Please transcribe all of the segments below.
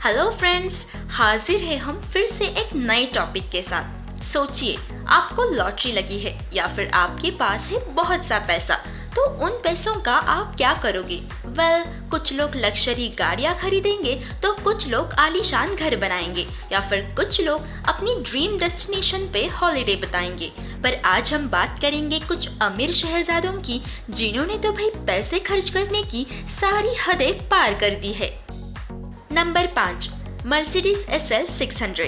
Hello friends, हाजिर है हम फिर से एक नए टॉपिक के साथ। सोचिए, आपको लॉटरी लगी है या फिर आपके पास है बहुत सा पैसा, तो उन पैसों का आप क्या करोगे? कुछ लोग लग्जरी गाड़ियाँ खरीदेंगे तो कुछ लोग आलीशान घर बनाएंगे या फिर कुछ लोग अपनी ड्रीम डेस्टिनेशन पे हॉलिडे बताएंगे। पर आज हम बात करेंगे कुछ अमीर शहजादों की, जिन्होंने तो भाई पैसे खर्च करने की सारी हदें पार कर दी है। Number 5, Mercedes SL 600।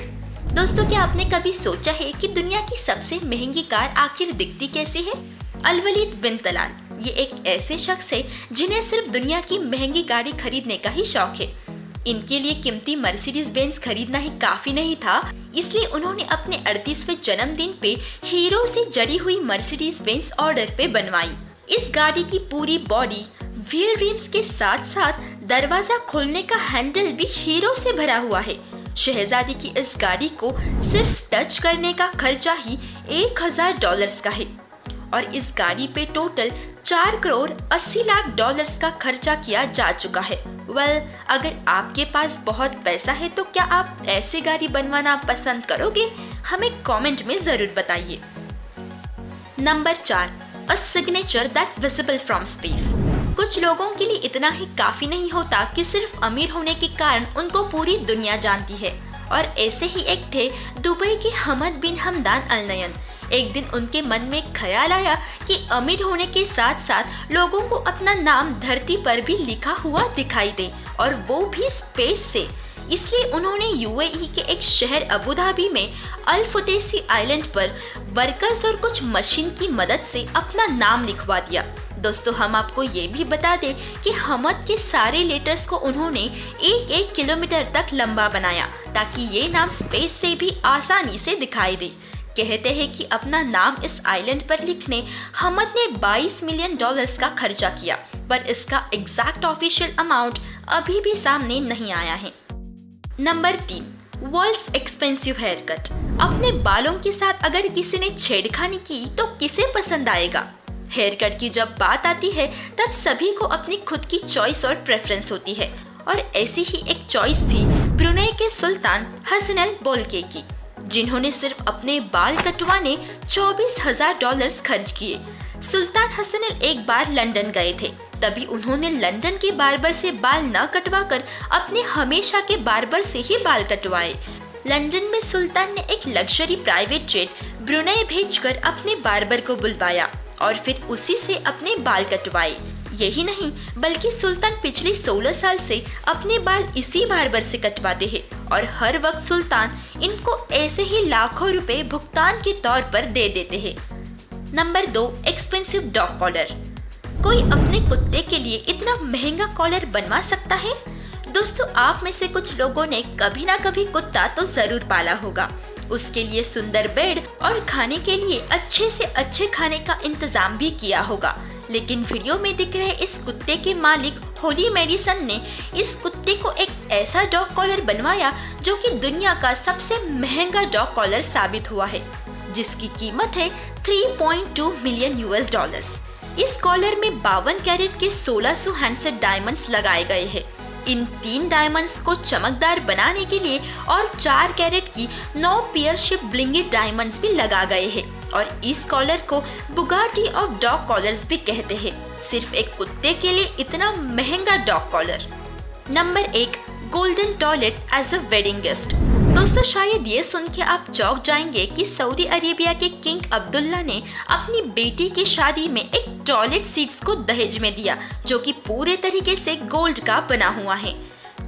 दोस्तों, क्या आपने कभी सोचा है कि दुनिया की सबसे महंगी कार आखिर दिखती कैसी है? अल-वलीद बिन तलाल ये एक ऐसे शख्स है जिन्हें सिर्फ दुनिया की महंगी गाड़ी खरीदने का ही शौक है। इनके लिए कीमती मर्सिडीज बेंज खरीदना ही काफी नहीं था, इसलिए उन्होंने अपने 38वें जन्मदिन पे हीरो से जड़ी हुई मर्सिडीज बेंज ऑर्डर पे बनवाई। इस गाड़ी की पूरी बॉडी व्हील रिम्स के साथ साथ दरवाजा खोलने का हैंडल भी हीरो से भरा हुआ है। शहजादी की इस गाड़ी को सिर्फ टच करने का खर्चा ही $1000 का है और इस गाड़ी पे टोटल 4 करोड़ 80 लाख डॉलर्स का खर्चा किया जा चुका है। अगर आपके पास बहुत पैसा है तो क्या आप ऐसी गाड़ी बनवाना पसंद करोगे? हमें कमेंट में जरूर बताइए। Number 4, A signature that visible from space। कुछ लोगों के लिए इतना ही काफी नहीं होता कि सिर्फ अमीर होने के कारण उनको पूरी दुनिया जानती है, और ऐसे ही एक थे दुबई के हमद बिन हमदान अल नयन। एक दिन उनके मन में ख्याल आया कि अमीर होने के साथ साथ लोगों को अपना नाम धरती पर भी लिखा हुआ दिखाई दे, और वो भी स्पेस से। इसलिए उन्होंने UAE के एक शहर अबू धाबी में अल फुतैसी आइलैंड पर वर्कर्स और कुछ मशीन की मदद से अपना नाम लिखवा दिया। दोस्तों, हम आपको ये भी बता दें कि हमद के सारे लेटर्स को उन्होंने 1-1 किलोमीटर तक लंबा बनाया ताकि ये नाम स्पेस से भी आसानी से दिखाई दे। कहते हैं कि अपना नाम इस आइलैंड पर लिखने हमद ने $22 मिलियन का खर्चा किया, पर इसका एग्जैक्ट ऑफिशियल अमाउंट अभी भी सामने नहीं आया है। Number 3, world's expensive hair cut. अपने बालों के साथ अगर किसी ने छेड़खानी की तो किसे पसंद आएगा? हेयर कट की जब बात आती है तब सभी को अपनी खुद की चॉइस और प्रेफरेंस होती है, और ऐसी ही एक चॉइस थी ब्रुनेई के सुल्तान हसन अल बोल्किए की, जिन्होंने सिर्फ अपने बाल कटवाने $24,000 खर्च किए। सुल्तान हसन अल एक बार लंदन गए थे, तभी उन्होंने लंदन के बार्बर से बाल न कटवाकर अपने हमेशा के बार्बर से ही बाल कटवाए। लंदन में सुल्तान ने एक लग्जरी प्राइवेट जेट ब्रुनेई भेजकर अपने बार्बर को बुलवाया और फिर उसी से अपने बाल कटवाए। यही नहीं, बल्कि सुल्तान पिछले 16 साल से अपने बाल इसी बार्बर से कटवाते हैं, और हर वक्त सुल्तान इनको ऐसे ही लाखों रुपए भुगतान के तौर पर दे देते हैं। Number 2, expensive dog collar. कोई अपने कुत्ते के लिए इतना महंगा कॉलर बनवा सकता है? दोस्तों, आप में से कुछ लोगों ने कभी ना कभी कुत्ता तो जरूर पाला होगा। उसके लिए सुंदर बेड और खाने के लिए अच्छे से अच्छे खाने का इंतजाम भी किया होगा। लेकिन वीडियो में दिख रहे इस कुत्ते के मालिक होली मेडिसन ने इस कुत्ते को एक ऐसा डॉग कॉलर बनवाया जो कि दुनिया का सबसे महंगा डॉग कॉलर साबित हुआ है, जिसकी कीमत है $3.2 मिलियन। इस कॉलर में 52 कैरेट के 1600 हैंडसेट डायमंड्स लगाए गए हैं। इन 3 डायमंड्स को चमकदार बनाने के लिए और 4 कैरेट की 9 पेयरशिप ब्लिंगेड डायमंड्स भी लगा गए हैं, और इस कॉलर को बुगाटी ऑफ डॉग कॉलर्स भी कहते हैं। सिर्फ एक कुत्ते के लिए इतना महंगा dog collar. Number 1, golden toilet as a wedding gift. दोस्तों, शायद ये सुन के आप चौंक जाएंगे कि सऊदी अरेबिया के किंग अब्दुल्ला ने अपनी बेटी की शादी में एक टॉयलेट सीट्स को दहेज में दिया, जो कि पूरे तरीके से गोल्ड का बना हुआ है।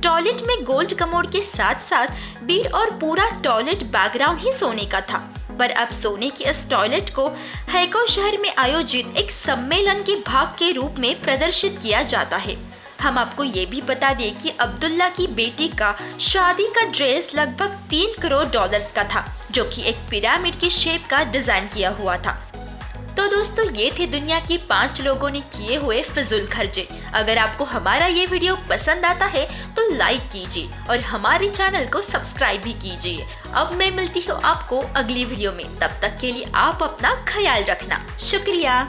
टॉयलेट में गोल्ड कमोड के साथ साथ बीड और पूरा टॉयलेट बैकग्राउंड ही सोने का था। पर अब सोने के इस टॉयलेट को हैको शहर में आयोजित एक सम्मेलन के भाग के रूप में प्रदर्शित किया जाता है। हम आपको ये भी बता दें कि अब्दुल्ला की बेटी का शादी का ड्रेस लगभग $3 करोड़ का था, जो कि एक पिरामिड की शेप का डिजाइन किया हुआ था। तो दोस्तों, ये थे दुनिया के 5 लोगों ने किए हुए फिजूल खर्चे। अगर आपको हमारा ये वीडियो पसंद आता है तो लाइक कीजिए और हमारे चैनल को सब्सक्राइब भी कीजिए। अब मैं मिलती हूँ आपको अगली वीडियो में, तब तक के लिए आप अपना ख्याल रखना। शुक्रिया।